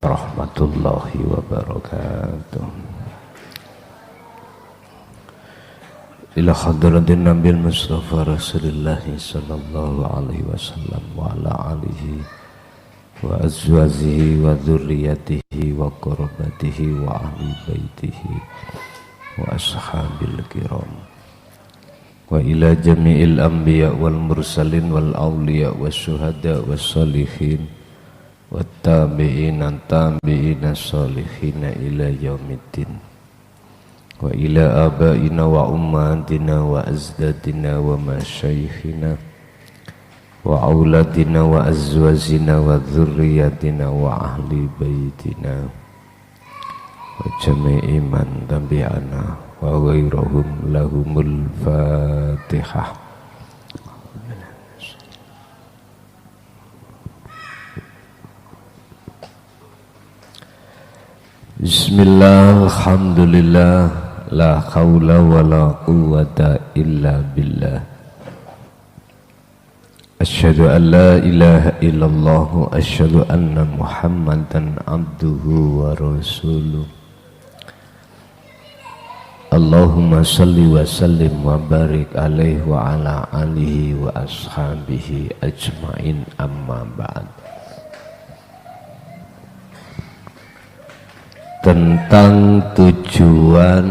Warahmatullahi wabarakatuh. Ila hadratin Nabil Mustafa Rasulullah sallallahu alaihi wasallam wa ala alihi wa azwajihi wa dzurriyyatihi wa qurabatihi wa ahli baitihi wa ashabil kiram wa ila jami'il anbiya wal mursalin wal awliya was syuhada was salihin wattabi'ina tabi'ina salihina ila yaumiddin wa ila abaina wa ummatina wa azdadina wa masyayikhina wa auladina wa azwajina wa dzurriyyatina wa ahli baitina wa jami'i man tabi'ana wa ghairahum lahumul fatihah. Bismillah, alhamdulillah, la haula wa la quwwata illa billah. Asyhadu an la ilaha illallah wa asyhadu anna Muhammadan abduhu wa rasuluh. Allahumma salli wa sallim wa barik alaihi wa ala alihi wa ashabihi ajmain, amma ba'd. Tentang tujuan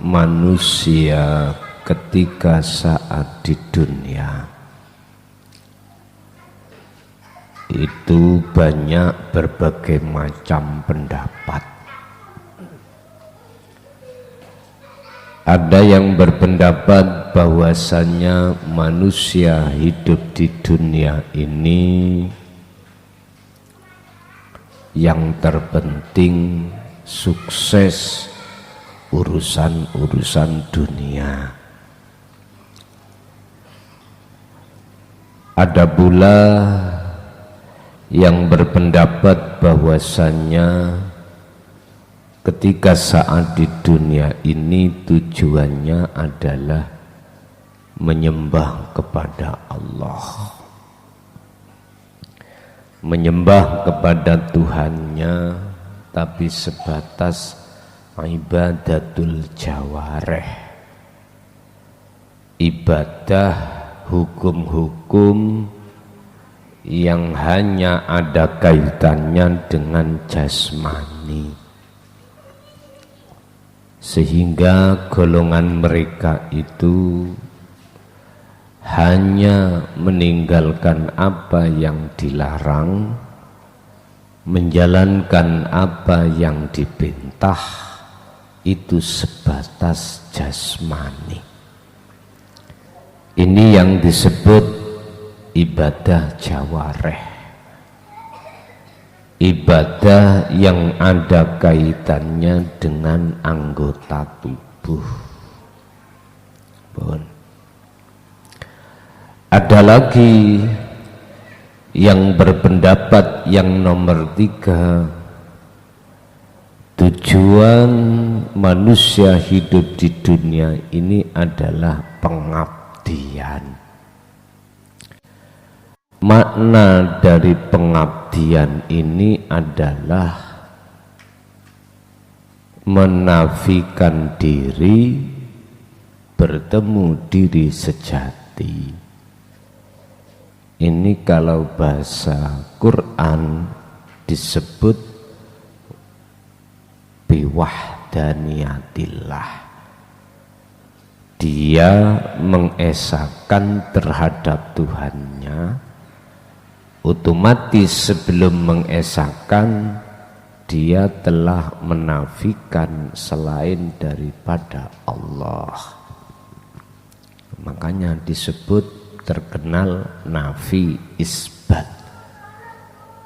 manusia ketika saat di dunia itu banyak berbagai macam pendapat. Ada yang berpendapat bahwasanya manusia hidup di dunia ini yang terpenting sukses urusan-urusan dunia. Ada pula yang berpendapat bahwasanya ketika saat di dunia ini tujuannya adalah menyembah kepada Allah, menyembah kepada Tuhannya, tapi sebatas ibadatul jawareh, ibadah hukum-hukum yang hanya ada kaitannya dengan jasmani, sehingga golongan mereka itu hanya meninggalkan apa yang dilarang, menjalankan apa yang diperintah, itu sebatas jasmani. Ini yang disebut ibadah jawareh, ibadah yang ada kaitannya dengan anggota tubuh. Bon. Ada lagi yang berpendapat yang nomor 3, tujuan manusia hidup di dunia ini adalah pengabdian. Makna dari pengabdian ini adalah menafikan diri, bertemu diri sejati. Ini kalau bahasa Quran disebut biwahdaniyatillah. Dia mengesahkan terhadap Tuhannya, otomatis sebelum mengesahkan dia telah menafikan selain daripada Allah. Makanya disebut terkenal nafi isbat.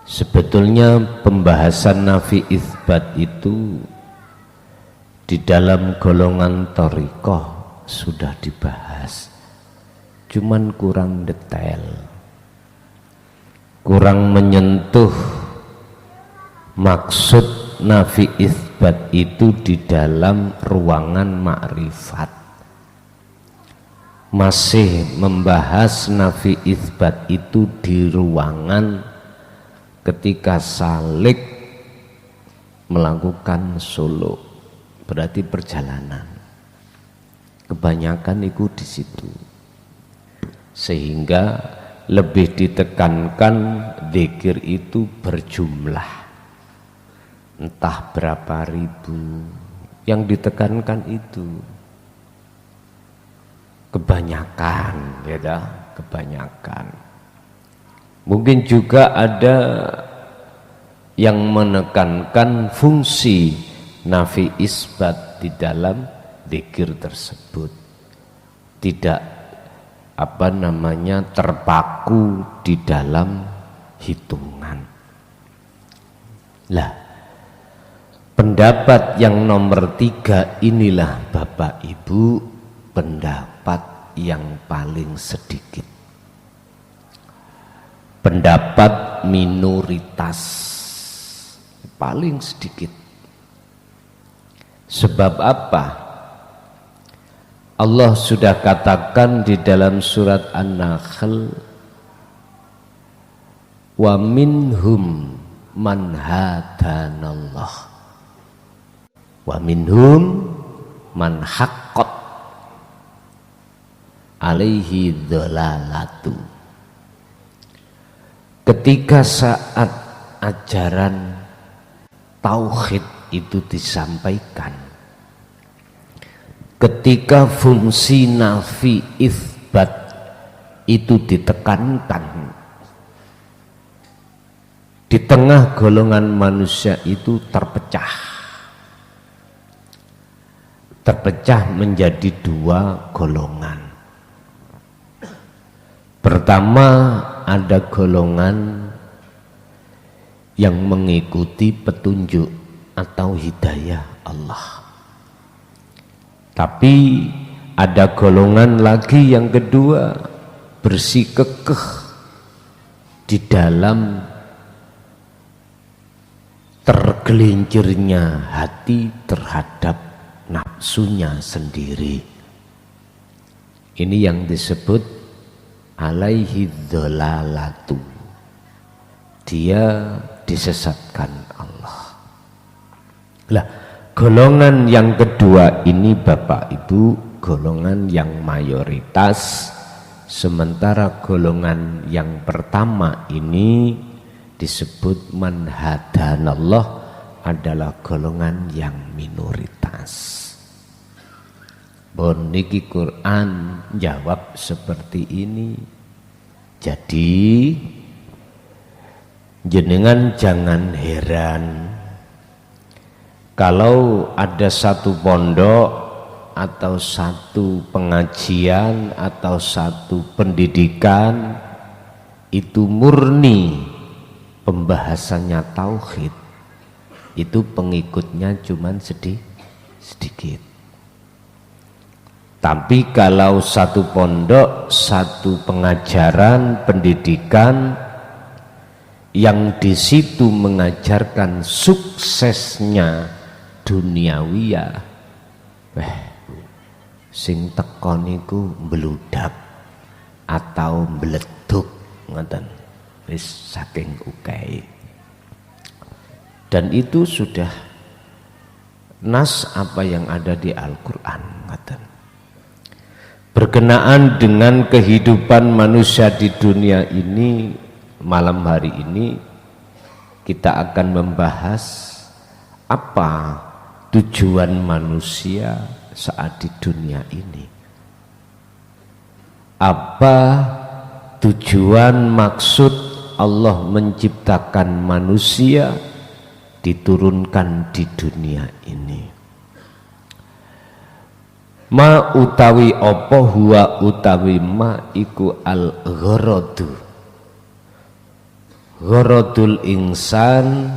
Sebetulnya pembahasan nafi isbat itu di dalam golongan thariqah sudah dibahas, cuman kurang detail, kurang menyentuh maksud nafi isbat itu di dalam ruangan makrifat. Masih membahas nafi isbat itu di ruangan ketika salik melakukan suluk, berarti perjalanan. Kebanyakan itu di situ, sehingga lebih ditekankan zikir itu berjumlah, entah berapa ribu. Yang ditekankan itu kebanyakan, ya, kebanyakan. Mungkin juga ada yang menekankan fungsi nafi isbat di dalam zikir tersebut, tidak terpaku di dalam hitungan. Lah, pendapat yang nomor 3 inilah Bapak Ibu pendapat yang paling sedikit, pendapat minoritas, paling sedikit. Sebab apa? Allah sudah katakan di dalam surat An-Nahl, wa minhum man hadanallah wa minhum man haqqat alaihi dhalalatu. Ketika saat ajaran tauhid itu disampaikan, ketika fungsi nafi itsbat itu ditekankan, di tengah golongan manusia itu terpecah menjadi 2 golongan. Pertama, ada golongan yang mengikuti petunjuk atau hidayah Allah. Tapi ada golongan lagi yang kedua, bersikukuh di dalam tergelincirnya hati terhadap nafsunya sendiri. Ini yang disebut alaihi dhalalatu, dia disesatkan Allah. Lah, golongan yang kedua ini Bapak Ibu golongan yang mayoritas, sementara golongan yang pertama ini disebut man hadanallah adalah golongan yang minoritas. Bon niki Quran jawab seperti ini. Jadi jenengan jangan heran kalau ada satu pondok atau satu pengajian atau satu pendidikan itu murni pembahasannya tauhid, itu pengikutnya cuman sedikit. Tapi kalau satu pondok, satu pengajaran, pendidikan yang di situ mengajarkan suksesnya duniawiyah, sing teko niku mbludak atau mbleduk ngoten, wis saking ukei. Dan itu sudah nas apa yang ada di Al-Qur'an ngoten. Berkenaan dengan kehidupan manusia di dunia ini, malam hari ini kita akan membahas apa tujuan manusia saat di dunia ini. Apa tujuan maksud Allah menciptakan manusia diturunkan di dunia ini. Ma utawi apa huwa utawi ma iku al-gharadu, gharadul insan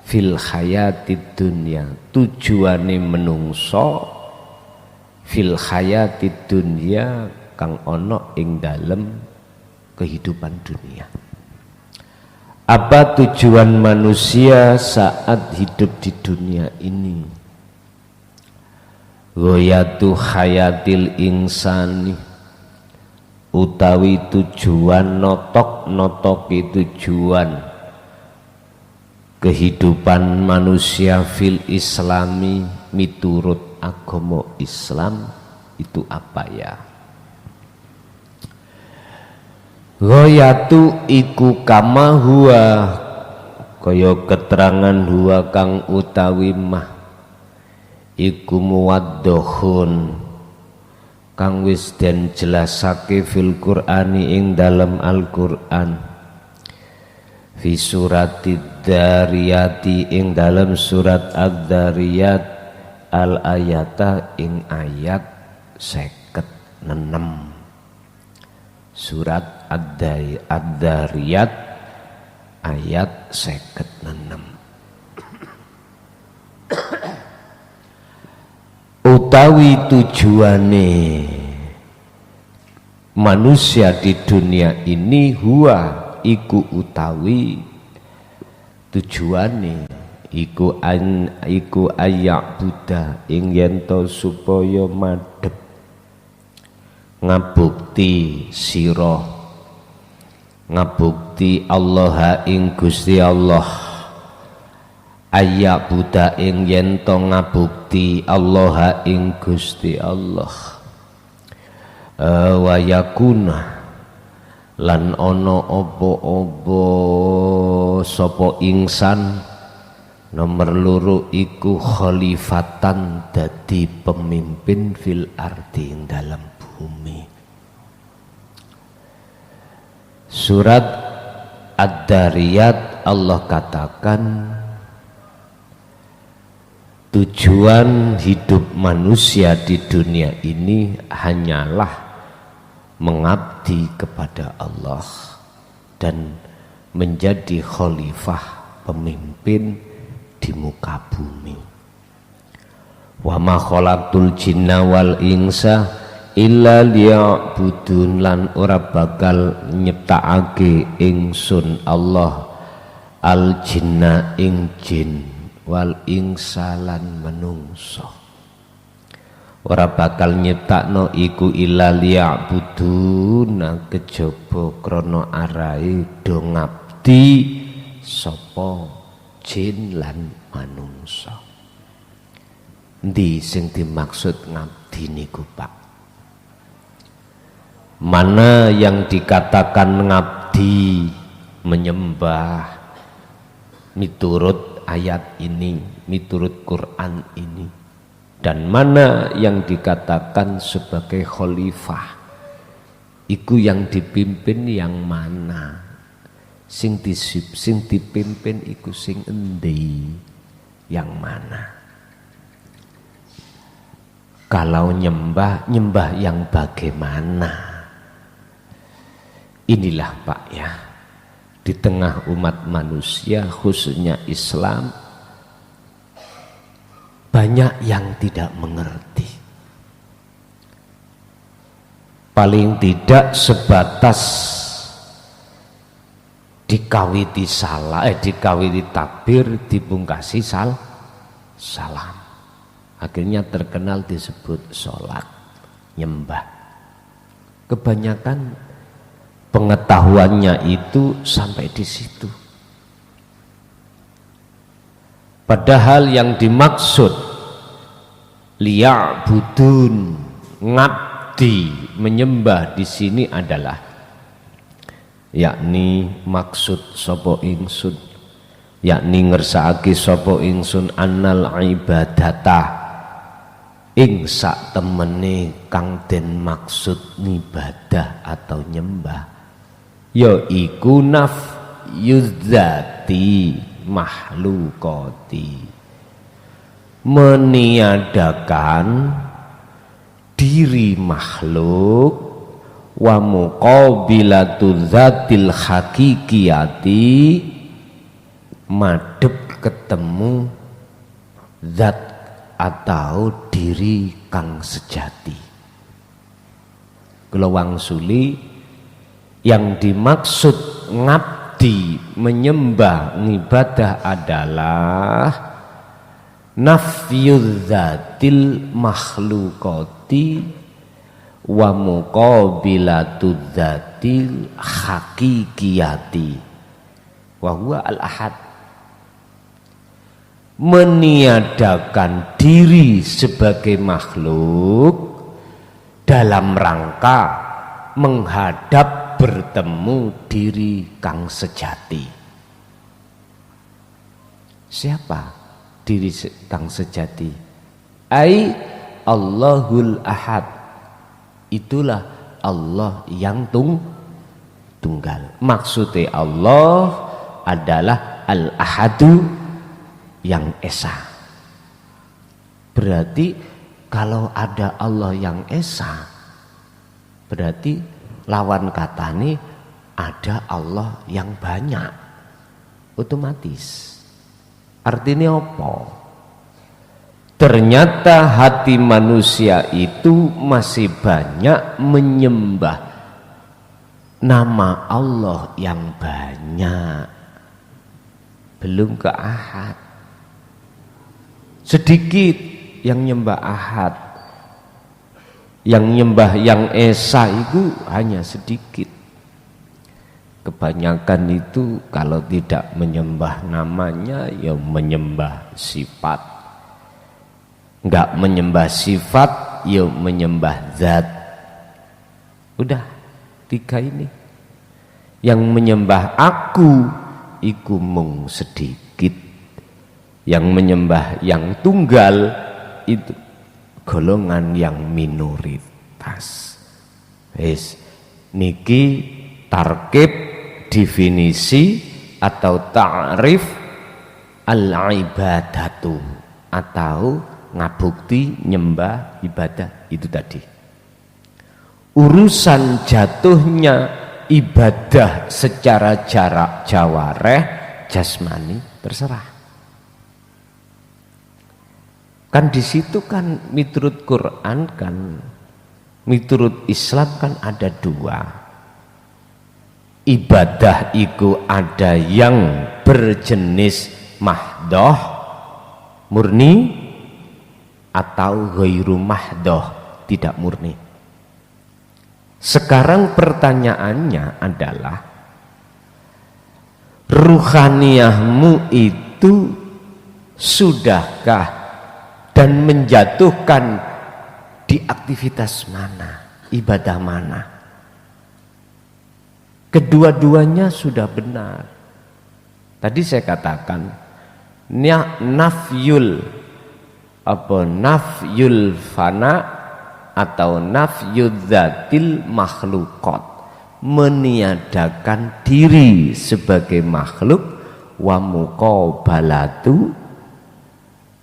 fil hayatid dunya, tujuane menungso fil hayatid dunya kang ana ing dalem kehidupan dunia. Apa tujuan manusia saat hidup di dunia ini? Ghayatu hayatil insani, utawi tujuan notoki tujuan kehidupan manusia fil islami miturut agama Islam itu apa ya? Ghayatu iku kama huwa kaya keterangan huwa kang utawi mah iku muwaddohun kang wis den jelasake fil Qur'ani ing dalam Al-Qur'an fi suratid Dariyati ing dalam surat Ad-Dariyat al ayata ing ayat 56 surat Ad-Dariyat ayat 56 utawi tujuane manusia di dunia ini huwa iku utawi tujuane iku ayak Buddha ing yento supaya madhep ngabukti sira ngabukti Allah ing Gusti Allah ayak Buddha ing yento ngabukti Allah ing Gusti Allah wa yakuna lan ono opo-opo sapa ingsan nomor loro iku khalifatan dadi pemimpin fil ardi ing dalam bumi. Surat Ad-Dariyat Allah katakan tujuan hidup manusia di dunia ini hanyalah mengabdi kepada Allah dan menjadi khalifah pemimpin di muka bumi. Wa ma khalaqtul jinna wal insa illa liya'budun lan ora bakal nyiptakake ingsun Allah al jinna ing jin wal insa lan menungso. Ora bakal nyiptakno iku illa liya'buduna kejaba krana arahe do ngabdi sapa jin lan manungsa. Endi sing dimaksud ngabdi niku Pak? Mana yang dikatakan ngabdi menyembah miturut ayat ini, miturut Quran ini, dan mana yang dikatakan sebagai khalifah? Iku yang dipimpin yang mana? Sing dipimpin iku sing endi? Yang mana? Kalau nyembah yang bagaimana? Inilah Pak ya, di tengah umat manusia khususnya Islam banyak yang tidak mengerti. Paling tidak sebatas dikawiti salah, dikawiti takbir, dipungkasi salam. Akhirnya terkenal disebut sholat, nyembah. Kebanyakan pengetahuannya itu sampai di situ. Padahal yang dimaksud liya'budun, ngabdi, menyembah di sini adalah yakni maksud sapa ingsun, yakni ngersakake sapa ingsun annal ibadata ing sak temene kang den maksud ngibadah atau nyembah ya iku nafyudzati makhlukati, meniadakan diri makhluk wa muqabilatu dzatil hakikiyati, madhep ketemu zat atau diri kang sejati. Kula wangsuli yang dimaksud ngabdi, menyembah, ngibadah adalah nafyudz dzatil makhlukati wa muqabilatu dzatil hakikiyati wa huwa al-ahad. meniadakan diri sebagai makhluk dalam rangka menghadap bertemu diri kang sejati. Siapa diri kang sejati? Ai Allahul Ahad. Itulah Allah yang tunggal. Maksudnya Allah adalah Al-Ahadu yang esa. Berarti kalau ada Allah yang esa, berarti lawan katanya ada Allah yang banyak. Otomatis artinya apa? Ternyata hati manusia itu masih banyak menyembah nama Allah yang banyak, belum ke Ahad. Sedikit yang nyembah Ahad, yang nyembah yang esa itu hanya sedikit. Kebanyakan itu kalau tidak menyembah namanya ya menyembah sifat, enggak menyembah sifat ya menyembah zat. Udah 3 ini. Yang menyembah aku iku mung sedikit. Yang menyembah yang tunggal itu golongan yang minoritas. Wis niki tarkib definisi atau ta'rif al-ibadatu atau ngabukti nyembah ibadah itu tadi. Urusan jatuhnya ibadah secara jarak jawareh jasmani terserah. Kan di situ kan miturut Quran kan, miturut Islam kan ada 2. Ibadah itu ada yang berjenis mahdoh murni atau ghairu mahdoh tidak murni. Sekarang pertanyaannya adalah ruhaniyahmu itu sudahkah dan menjatuhkan di aktivitas mana, ibadah mana? Kedua-duanya sudah benar. Tadi saya katakan nafyul fana atau nafyul dzatil makhluqat, meniadakan diri sebagai makhluk, wa muqabalatu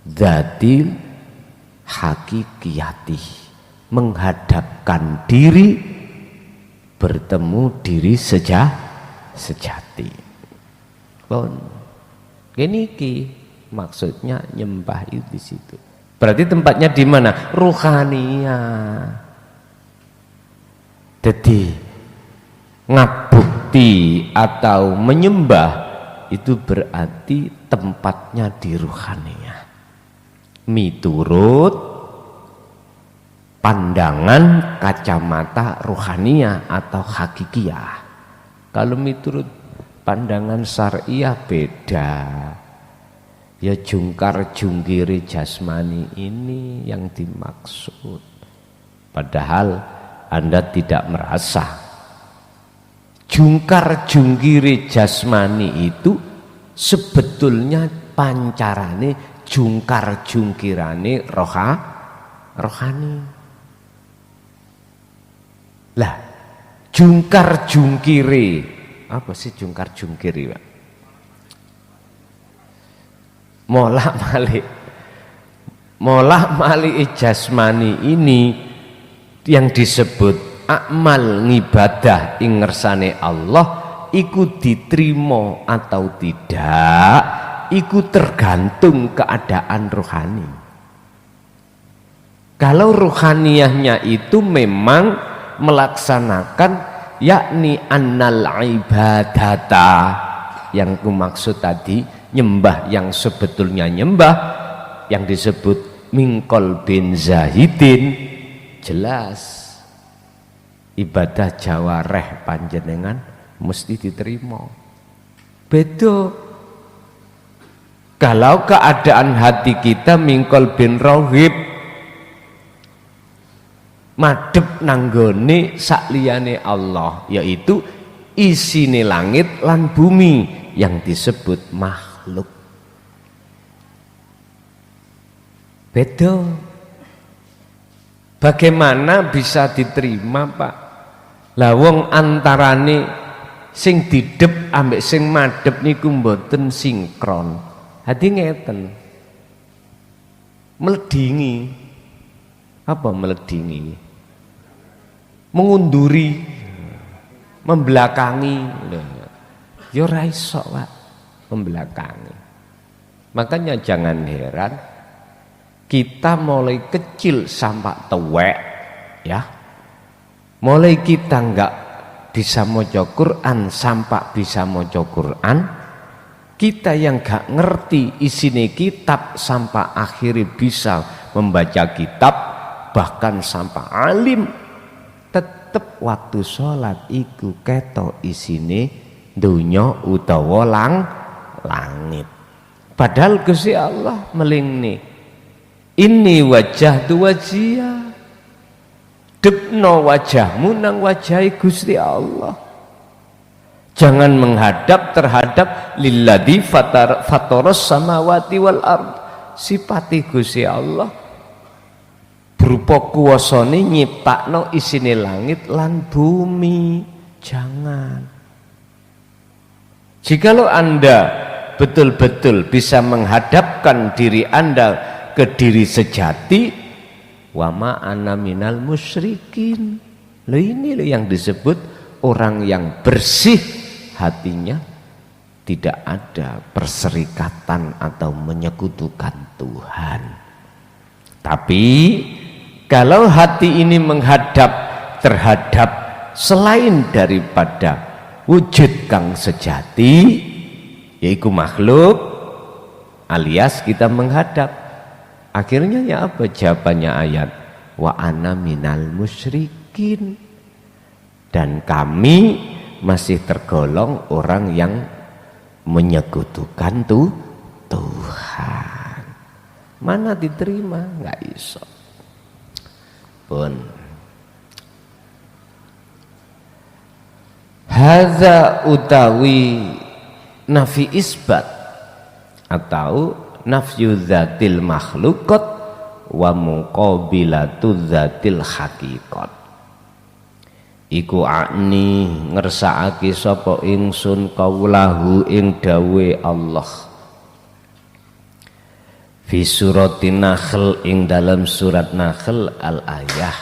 dzatil hakikiyati, menghadapkan diri bertemu diri sejati. Bon, gini maksudnya nyembah itu di situ. Berarti tempatnya di mana? Ruhaniyah. Jadi ngabukti atau menyembah itu berarti tempatnya di ruhaniyah. Miturut pandangan kacamata ruhaniyah atau hakikiyah. Kalau miturut pandangan syariah beda. Ya jungkar jungkiri jasmani ini yang dimaksud. Padahal Anda tidak merasa. Jungkar jungkiri jasmani itu sebetulnya pancarane jungkar jungkirane rohani. Lah, jungkar jungkiri apa sih jungkar jungkiri, Pak? Molak malik jasmani ini yang disebut amal ngibadah ing ngersane Allah iku diterima atau tidak iku tergantung keadaan rohani. Kalau rohaniyahnya itu memang melaksanakan yakni annal ibadata yang ku maksud tadi, nyembah yang sebetulnya nyembah yang disebut mingkol bin zahidin, jelas ibadah jawareh panjenengan mesti diterima. Beda Kalau keadaan hati kita mingkol bin rohib, madhep nanggone sakliyane Allah, yaitu isine langit lan bumi yang disebut makhluk. Beda. Bagaimana bisa diterima, Pak? Lah wong antarane sing didep ambek sing madhep niku mboten sinkron. Hati ngeten, meledingi. Apa meledingi? Mengunduri, membelakangi. Ya ora iso, Pak, membelakangi. Makanya jangan heran kita mulai kecil sampai tuwek, ya. Mulai kita enggak bisa maca Quran sampai bisa maca Quran. Kita yang gak ngerti isine kitab sampai akhirnya bisa membaca kitab, bahkan sampai alim, tetep waktu sholat iku ketok isine dunya utawa langit. Padahal Gusti Allah melingni, ini wajah tu wajia, depno wajahmu nang wajahi Gusti Allah. Jangan menghadap terhadap lilladzi fataras samawati wal ard. Sifati Gusti Allah berupa kuwasane nyiptakno isine langit lan bumi. Jangan. Jikalau Anda betul-betul bisa menghadapkan diri Anda ke diri sejati, wa ma ana minal musyrikin. Loh, ini loh yang disebut orang yang bersih hatinya, tidak ada perserikatan atau menyekutukan Tuhan. Tapi kalau hati ini menghadap terhadap selain daripada wujud kang sejati, yaitu makhluk, alias kita menghadap, akhirnya ya apa jawabannya ayat? Wa ana minal musyrikin, dan kami masih tergolong orang yang menyekutukan Tuhan. Mana diterima? Nggak iso. Pun hadza utawi nafi isbat atau nafyu dzatil makhluqat wa muqabilatu dzatil haqiqat. Iku akni ngersakake sapa ingsun kaulahu ing dawe Allah fi suratin Nahl, ing dalam surat Nahl al-ayah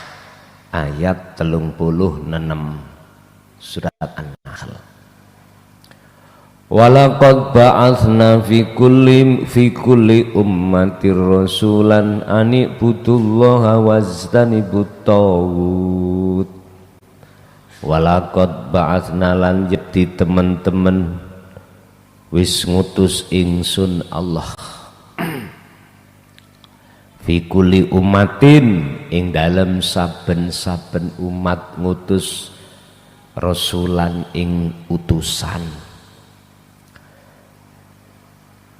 ayat 36 surat An-Nahl. Walaqad ba'atsna fi kulli ummatir rasulan an ibudullaha wajtanibut taghut. Walaqad ba'atsna lan jadi teman-teman wis ngutus ingsun Allah fi kulli ummatin, ing dalam saben-saben umat ngutus rasulan ing utusan.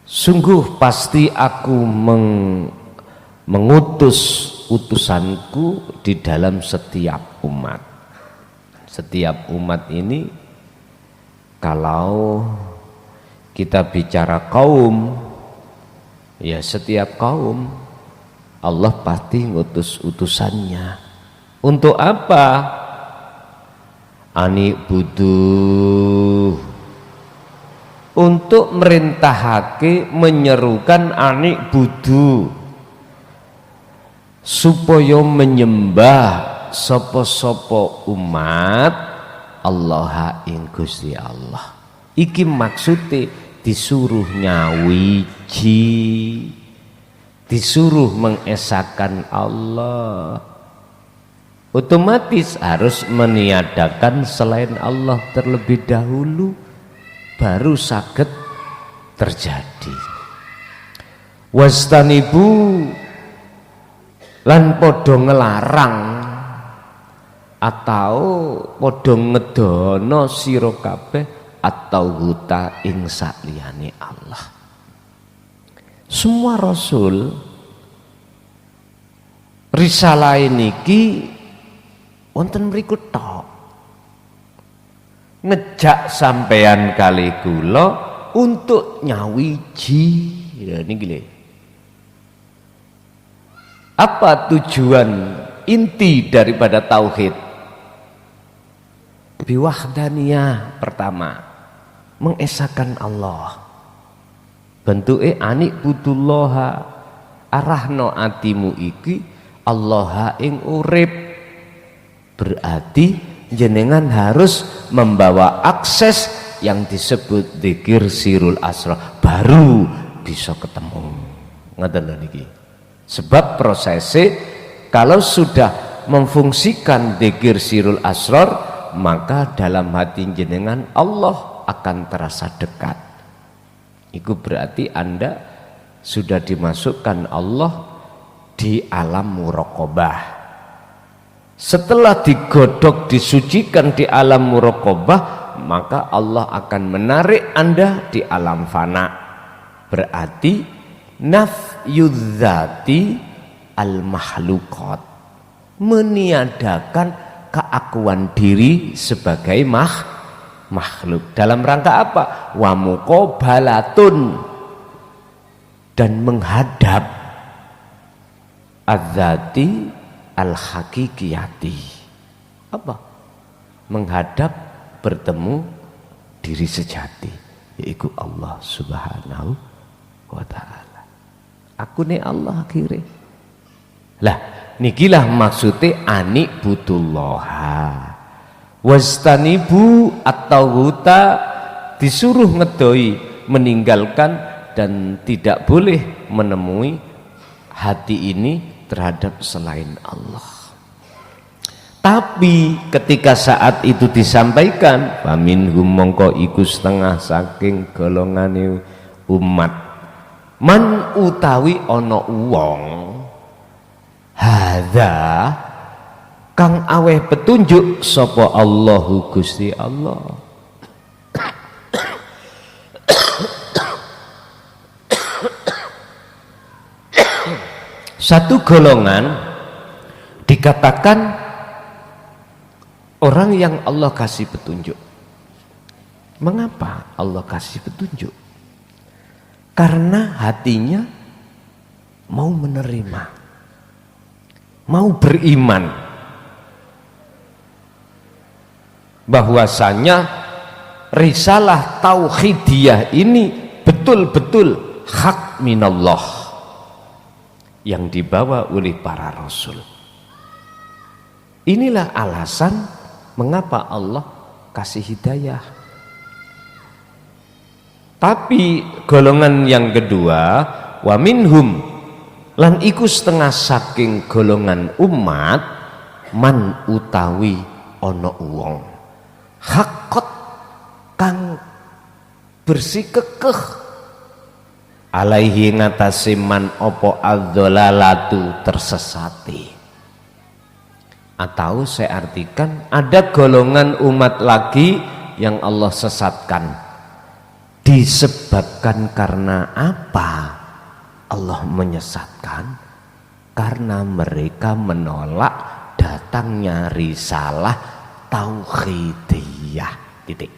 Sungguh pasti aku mengutus utusanku di dalam setiap umat. Setiap umat ini, kalau kita bicara kaum, ya setiap kaum Allah pasti ngutus utusannya. Untuk apa? Ani buduh, untuk merintahake, menyerukan anik budu, supaya menyembah sopo-sopo umat Allah ing Gusti Allah. Iki maksudnya disuruh nyawiji, disuruh mengesahkan Allah. Otomatis harus meniadakan selain Allah terlebih dahulu, baru saged terjadi. Wastanibu lan podo ngelarang atau podo ngedono sira kabeh atau huta ing saliyane Allah. semua rasul risalah niki wonten mriku tok. Ngejak sampean kali kula untuk nyawiji. Ya niki lho. Apa tujuan inti daripada tauhid? Biwahdaniyah pertama, mengesahkan Allah. Bentuke anik butullaha, arahno atimu iki Allah ing urip. Berarti jenengan harus membawa akses yang disebut dzikir sirul asrar, baru bisa ketemu. Ngoten lho niki. Sebab prosesnya kalau sudah memfungsikan dzikir sirul asrar, maka dalam hati jenengan Allah akan terasa dekat. Itu berarti Anda sudah dimasukkan Allah di alam muraqabah. Setelah digodok, disucikan di alam muraqabah, maka Allah akan menarik Anda di alam fana. Berarti nafyudzati al-mahlukat, meniadakan keakuan diri sebagai makhluk. Dalam rangka apa? Wa muqabalatun, dan menghadap adzati al-hakikiyati. Apa? Menghadap, bertemu diri sejati, yaitu Allah Subhanahu wa ta'ala. Aku nih Allah akhirnya. Lah nikilah maksudnya anik butullaha wastanibu at-taghuta, disuruh ngedoi, meninggalkan dan tidak boleh menemui hati ini terhadap selain Allah. Tapi ketika saat itu disampaikan, faminhum mongko iku setengah saking golongane umat, man utawi ana wong hadza kang aweh petunjuk sapa Allahu Gusti Allah. Satu golongan dikatakan orang yang Allah kasih petunjuk. Mengapa Allah kasih petunjuk? Karena hatinya mau menerima, mau beriman bahwasanya risalah tauhidiyah ini betul-betul hak minallah yang dibawa oleh para rasul. Inilah alasan mengapa Allah kasih hidayah. Tapi golongan yang kedua, wa minhum lan iku setengah saking golongan umat, man utawi ana wong hakot kang bersikekeh alaihi ngatasi man opo adzolalatu tersesati. Atau saya artikan ada golongan umat lagi yang Allah sesatkan. Disebabkan karena apa Allah menyesatkan? Karena mereka menolak datangnya risalah tauhidiyah. Titik.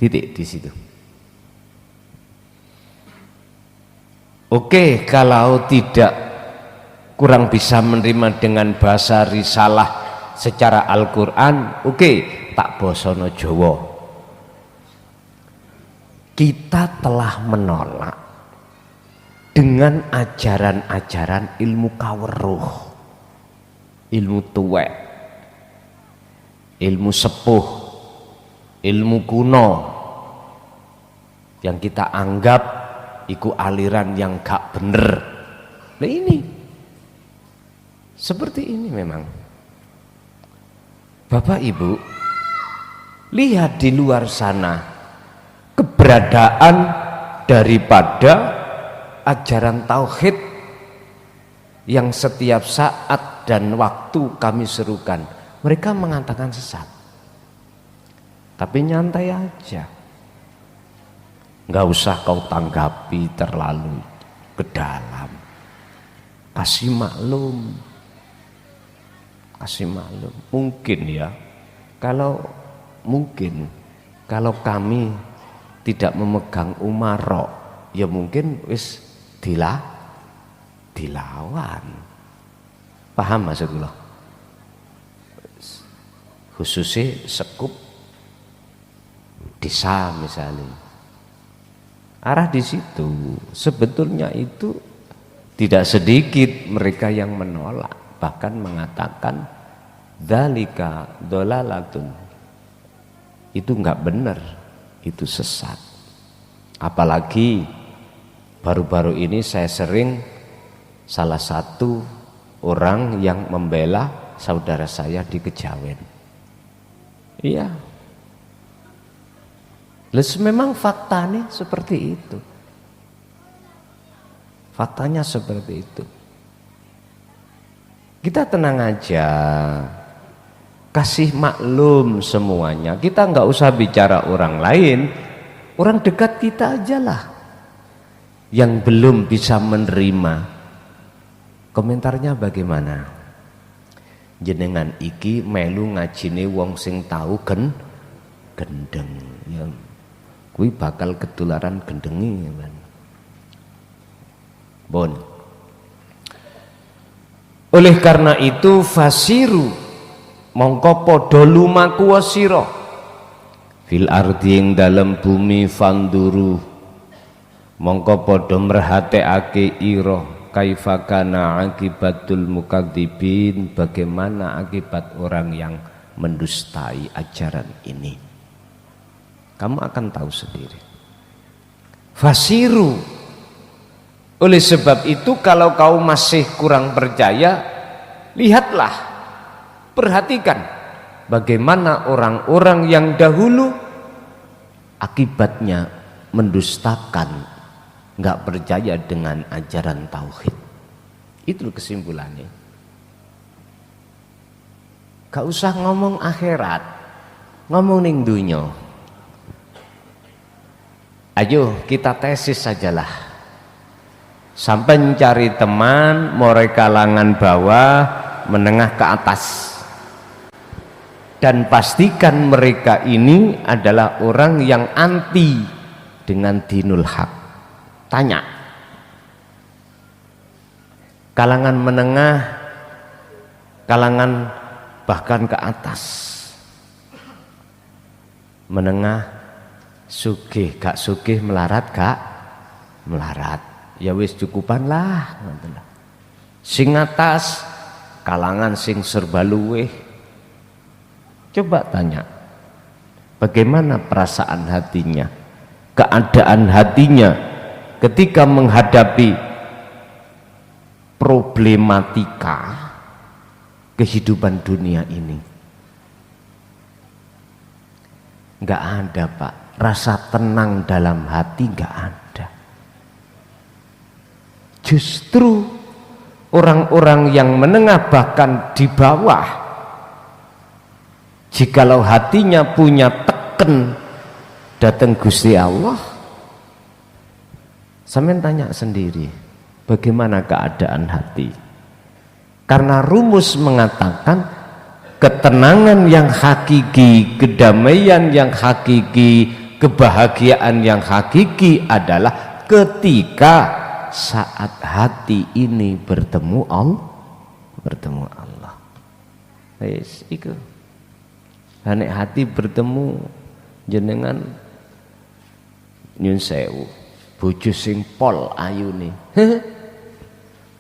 Titik di situ. Oke, kalau tidak kurang bisa menerima dengan bahasa risalah secara Al-Quran, oke, tak bosono Jawa. Kita telah menolak dengan ajaran-ajaran ilmu kaweruh, ilmu tuwek, ilmu sepuh, ilmu kuno yang kita anggap iku aliran yang gak bener. Nah ini seperti ini memang. Bapak Ibu, lihat di luar sana keberadaan daripada ajaran tauhid yang setiap saat dan waktu kami serukan. Mereka mengatakan sesat, tapi nyantai aja. nggak usah kau tanggapi terlalu ke dalam, kasih maklum. Mungkin ya, kalau kami tidak memegang umarok, ya mungkin wis dilawan. Paham maksudnya? Khususnya sekup desa misalnya. Arah di situ sebetulnya itu tidak sedikit mereka yang menolak, bahkan mengatakan dzalika dolalatun, itu enggak benar, itu sesat. Apalagi baru-baru ini saya sering salah satu orang yang membela saudara saya di Kejawen. Iya, memang faktanya seperti itu. Faktanya seperti itu. Kita tenang aja, kasih maklum semuanya. Kita nggak usah bicara orang lain, orang dekat kita aja lah yang belum bisa menerima. Komentarnya bagaimana? Jenengan iki melu ngajine wong sing tahu gendeng ya. Kuwi bakal ketularan gendengi ya, Bang. Bon. Oleh karena itu fasiru mongko padha lumaku sira fil ardi ing dalem bumi fanduru mongko padha merhatekake ira kaifa kana akibatul mukadzibin, bagaimana akibat orang yang mendustai ajaran ini. Kamu akan tahu sendiri. Fasiru. Oleh sebab itu kalau kau masih kurang percaya, lihatlah, perhatikan bagaimana orang-orang yang dahulu akibatnya mendustakan, nggak percaya dengan ajaran tauhid. Itu kesimpulannya. Gak usah ngomong akhirat, ngomong ning dunya. Ayo kita tesis sajalah. Sampai mencari teman, mulai kalangan bawah, menengah ke atas. Dan pastikan mereka ini adalah orang yang anti dengan dinul haq. Tanya. Kalangan menengah, kalangan bahkan ke atas. Menengah, sugih, gak sugih, melarat, gak melarat. Ya wis cukupan lah. Sing atas, kalangan sing serba luweh. Coba tanya, bagaimana perasaan hatinya, keadaan hatinya ketika menghadapi problematika kehidupan dunia ini. Enggak ada, Pak, rasa tenang dalam hati enggak ada. Justru orang-orang yang menengah bahkan di bawah, jikalau hatinya punya teken datang Gusti Allah, sampean tanya sendiri bagaimana keadaan hati. Karena rumus mengatakan ketenangan yang hakiki, kedamaian yang hakiki, kebahagiaan yang hakiki adalah ketika saat hati ini bertemu Allah. Wis iku. Nek hati bertemu jenengan nyun sewu, bojo sing pol ayune.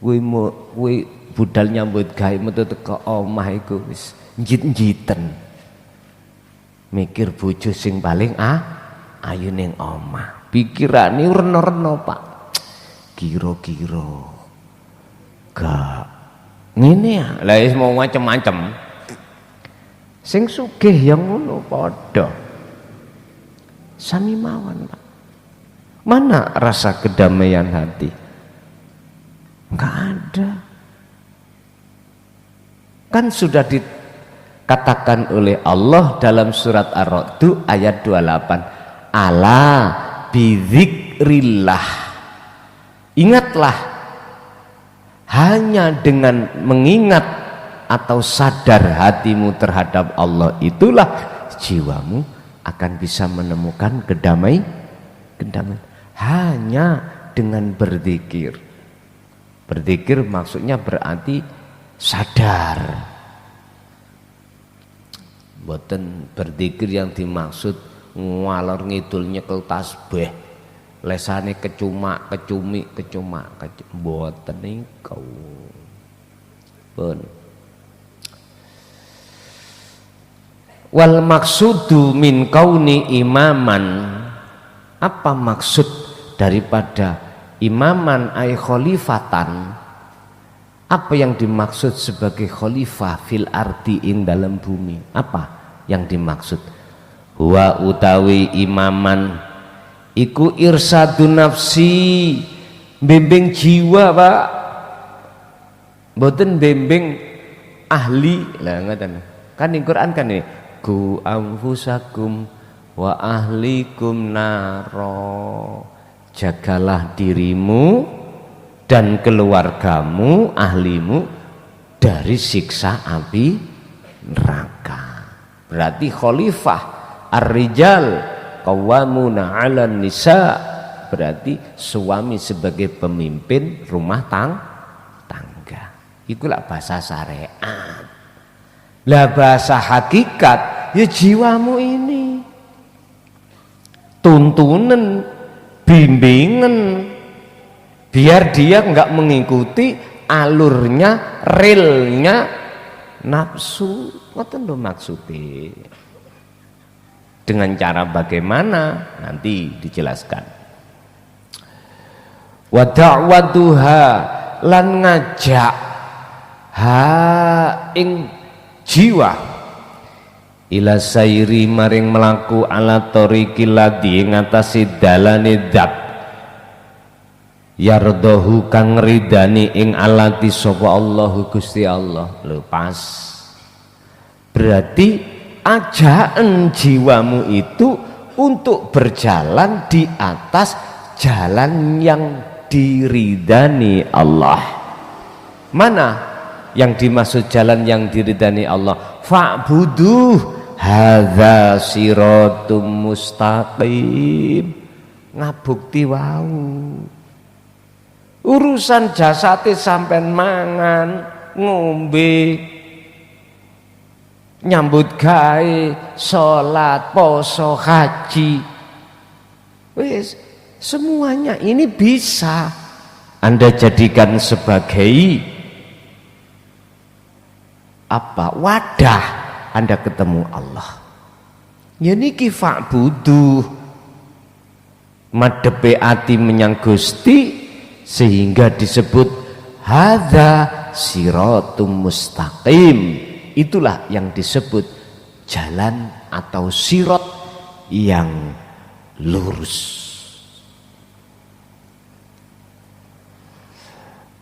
Kuwi budal nyambut gawe metu teko omah iku wis njit-njiten. Mikir bojo sing paling ayu ning omah. Pikirane rena-rena, Pak. Kira-kira gak ngene ya. Lah wis mau macem-macem. Sing sugih yang ngono padha. Sami mawon, Pak. Mana rasa kedamaian hati? Enggak ada. Kan sudah dikatakan oleh Allah dalam surat Ar-Ra'd ayat 28. Ala bidzikrillah. Ingatlah, hanya dengan mengingat atau sadar hatimu terhadap Allah, itulah jiwamu akan bisa menemukan kedamaian. Hanya dengan berzikir. Berzikir maksudnya berarti sadar. Boten berzikir yang dimaksud ngalor ngidul nyekel tasbih, lesane kecumi mboten niku. Pun wal maksudu min kauni imaman, apa maksud daripada imaman ay khalifatan? Apa yang dimaksud sebagai khalifah fil ardi ing dalam bumi? Apa yang dimaksud? Huwa utawi imaman iku irsadu nafsi, bimbing jiwa, Pak. Mboten bimbing ahli. Lah ngoten. Kan ing Quran kan nih, ku anfusakum wa ahlikum naro. Jagalah dirimu dan keluargamu, ahlimu dari siksa api neraka. Berarti khalifah ar-rijal qawwamuna 'alan nisa, berarti suami sebagai pemimpin rumah tangga. Itulah bahasa syariat. Lah bahasa hakikat ya jiwamu ini. Tuntunan, bimbingan, biar dia enggak mengikuti alurnya, relnya nafsu. Ngoten lho maksudnya. Dengan cara bagaimana nanti dijelaskan. Wa da'watuha, lan ngajak ha ing jiwa ila sairi maring melaku ala tariqil ladzi ing atase dalane zat yardahu kang ridani ing alati sapa Allahu Gusti Allah. Lepas berarti ajaan jiwamu itu untuk berjalan di atas jalan yang diridani Allah. Mana yang dimaksud jalan yang diridani Allah? Fa'buduh hadza siratum mustaqim. Ngabukti wau. Urusan jasate sampean mangan, ngombe, nyambut gawe, salat, poso, haji. Wis, semuanya ini bisa Anda jadikan sebagai apa? Wadah Anda ketemu Allah. Ya niki fa'buduh, madepe ati menyang Gusti, sehingga disebut hadza siratum mustaqim. Itulah yang disebut jalan atau sirat yang lurus.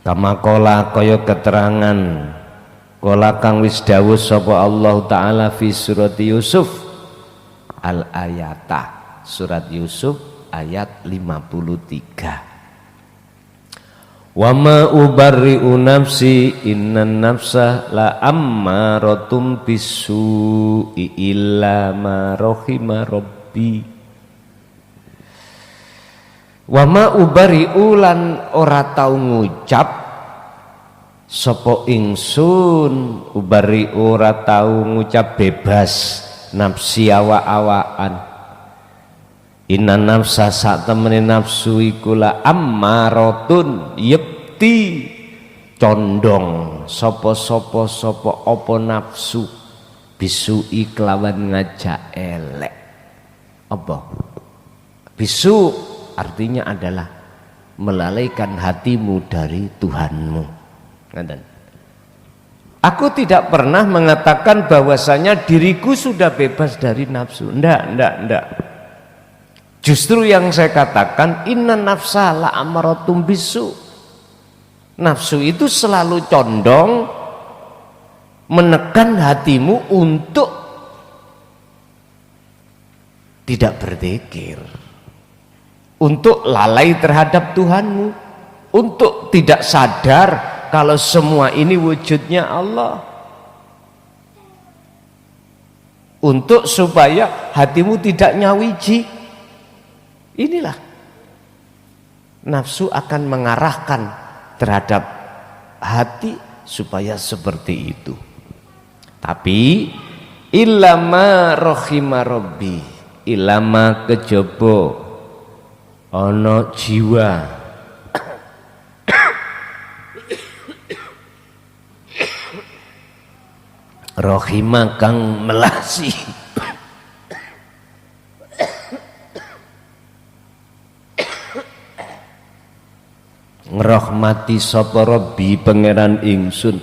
Kama kola kaya keterangan kola kang wis dawuh sapa Allah taala fi surat Yusuf al ayata, surat Yusuf ayat 53. Wa ma ubarri'u nafsi innan nafsa la ammaratum bisu'i illa ma rahima rabbi. Wa ma ubarri'u lan ora tau ngucap sapa ingsun, ubarri'u ora tau ngucap bebas nafsi awa-awaan. Inna nafsa sak temene nafsu iku la ammaratun, yekti condong sapa apa nafsu bisu kelawan ngajak elek. Apa bisu artinya adalah melalaikan hatimu dari Tuhanmu. Aku tidak pernah mengatakan bahwasanya diriku sudah bebas dari nafsu. Ndak. Justru yang saya katakan inna nafsa la amaratum bisu. Nafsu itu selalu condong menekan hatimu untuk tidak berzikir. untuk lalai terhadap Tuhanmu, untuk tidak sadar kalau semua ini wujudnya Allah, untuk supaya hatimu tidak nyawiji. Inilah nafsu akan mengarahkan terhadap hati supaya seperti itu. Tapi ilama rohima robbi, ilama kejaba ana jiwa rohima kang melasi ngrahmati sapa Rabbi pangeran ingsun.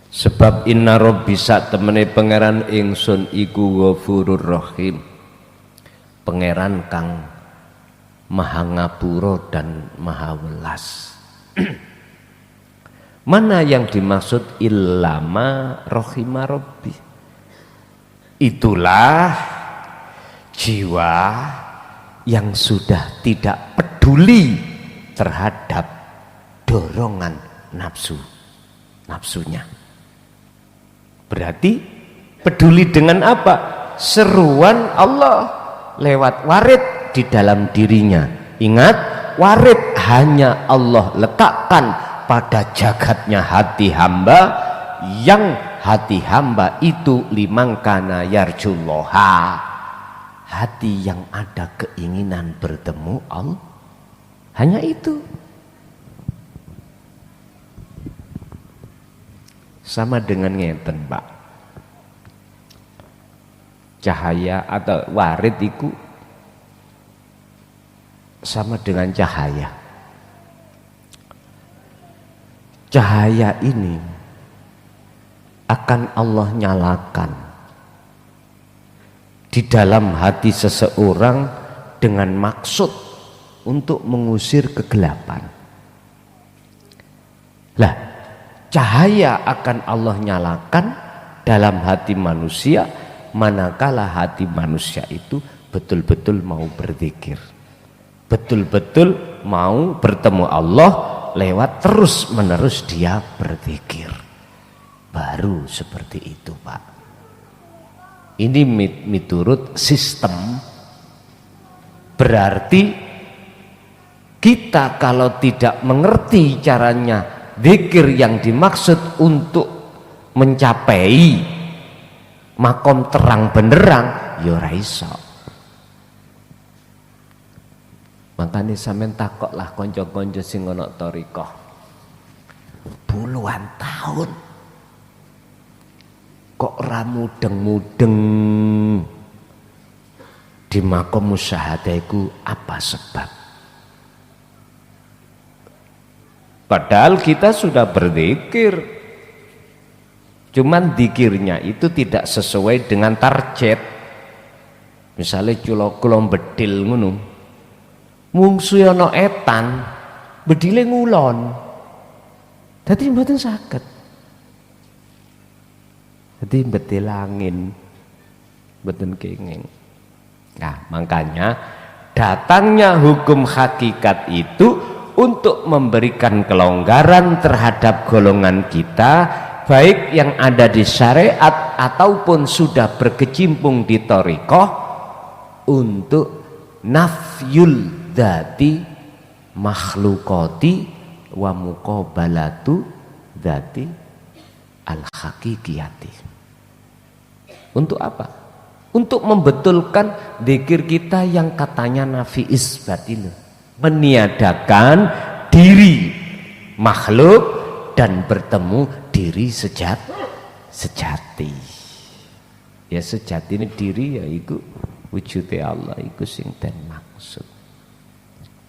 Sebab inna Rabbi sak temene pangeran ingsun iku Ghafurur Rahim, pangeran kang maha ngapura dan maha welas. Mana yang dimaksud illama rohima Rabbi? Itulah jiwa yang sudah tidak peduli terhadap dorongan nafsunya. Berarti peduli dengan apa? Seruan Allah lewat warid di dalam dirinya. Ingat, warid hanya Allah letakkan pada jagatnya hati hamba, yang hati hamba itu limangkana yarjullaha, hati yang ada keinginan bertemu Allah. Hanya itu. Sama dengan ngeten, Pak. Cahaya atau warid itu sama dengan cahaya. Cahaya ini akan Allah nyalakan di dalam hati seseorang dengan maksud untuk mengusir kegelapan. Lah, cahaya akan Allah nyalakan dalam hati manusia manakala hati manusia itu betul-betul mau berzikir, betul-betul mau bertemu Allah lewat terus-menerus dia berzikir. Baru seperti itu, Pak. Ini miturut sistem. Berarti kita kalau tidak mengerti caranya zikir yang dimaksud untuk mencapai makom terang benderang, ya ora iso. Makanya sampean takoklah kanca-kanca sing ana thariqah puluhan tahun kok ora mudeng-mudeng di makom musyahadah iku apa sebab? Padahal kita sudah berzikir, cuman zikirnya itu tidak sesuai dengan target. Misalnya kula bedil ngono, mungsuh ana etan, bedile ngulon, dadi mboten saged. Dadi bedil angin, mboten kenging. Nah, makanya datangnya hukum hakikat itu untuk memberikan kelonggaran terhadap golongan kita, baik yang ada di syariat ataupun sudah berkecimpung di thariqah, untuk nafyul dzati makhlukati wa muqabalatu dzati al hakikiyati. Untuk apa? Untuk membetulkan zikir kita yang katanya nafi isbat itu, meniadakan diri makhluk dan bertemu diri sejati. Ya sejati ini diri ya iku wujudnya Allah iku sing den maksud.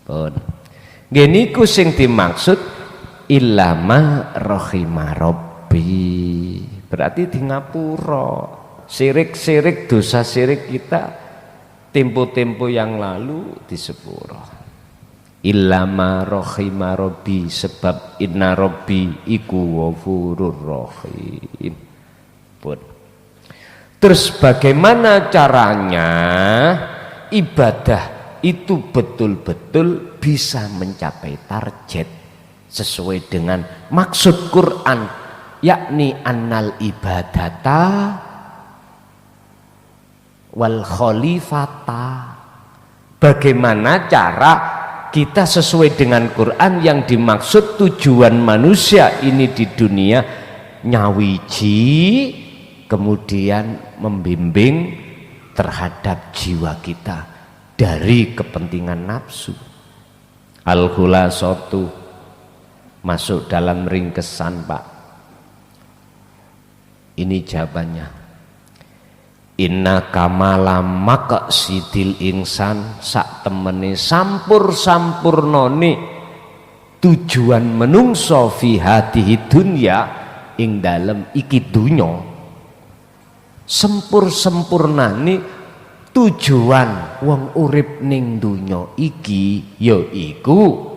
Pun ngene iku sing dimaksud ilama rahima rabbi. Berarti di ngapura sirik-sirik, dosa sirik kita tempo-tempo yang lalu di sepuro. Illama rohima robbi, sebab inna robbi iku ghafurur rahim. Terus bagaimana caranya ibadah itu betul-betul bisa mencapai target sesuai dengan maksud Quran, yakni annal ibadata wal khalifata. Bagaimana cara kita sesuai dengan Quran yang dimaksud tujuan manusia ini di dunia nyawiji, kemudian membimbing terhadap jiwa kita dari kepentingan nafsu. Al-Khulasatu masuk dalam ringkesan, Pak. Ini jawabannya. Inna kamala maqsidil insan, sak temene sampur-sampurnone tujuan menungso fi hadihi dunya ing dalem iki dunya, sempurnane tujuan wong urip ning dunya iki ya iku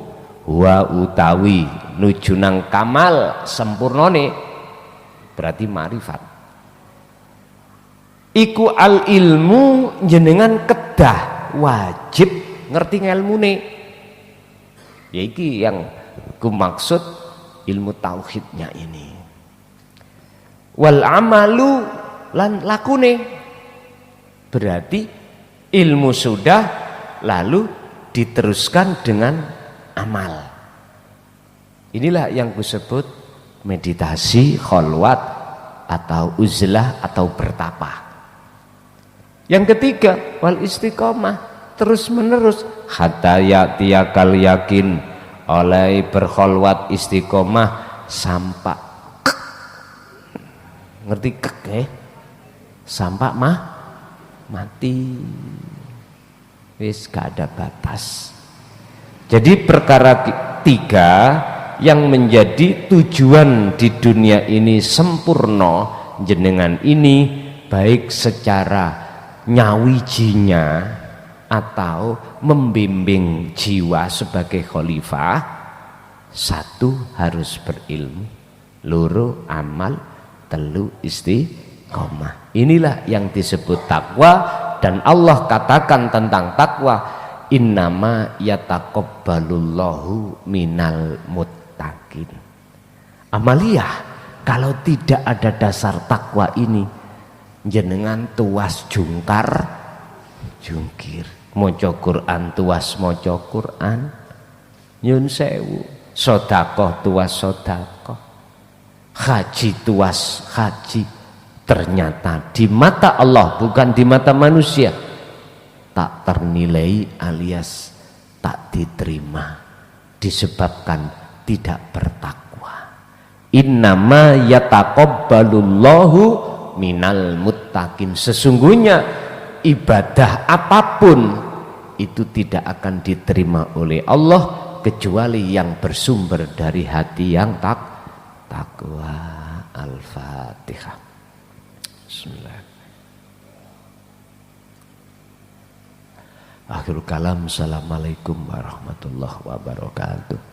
wa utawi nuju nang kamal sempurnane, berarti marifat. Iku al ilmu, jenengan kedah wajib ngerti ngelmune. Ya iki yang ku maksud ilmu tauhidnya ini. Wal amalu lan lakune, berarti ilmu sudah lalu diteruskan dengan amal. Inilah yang disebut meditasi, kholwat atau uzlah atau bertapa. Yang ketiga, wal istiqomah, terus menerus hatta ya'tiyakal yakin, oleh berkholwat istiqomah sampai ngerti sampai mati, wis gak ada batas. Jadi perkara tiga yang menjadi tujuan di dunia ini sempurna jenengan ini, baik secara nyawijinya atau membimbing jiwa sebagai khalifah. Satu, harus berilmu, loro amal, telu istiqomah. Inilah yang disebut takwa, dan Allah katakan tentang takwa, innama yataqabbalullahu minal muttaqin. Amaliyah, kalau tidak ada dasar takwa ini, jenengan tuas jungkar jungkir, maca Quran tuas maca Quran, nyun sewu, sedekah tuas sedekah, haji tuas haji, ternyata di mata Allah bukan di mata manusia tak ternilai alias tak diterima, disebabkan tidak bertakwa. Innama yataqabbalullahu minal muttaqin, sesungguhnya ibadah apapun itu tidak akan diterima oleh Allah kecuali yang bersumber dari hati yang takwa. Al-Fatihah. Bismillah. Akhirul kalam. Assalamualaikum warahmatullahi wabarakatuh.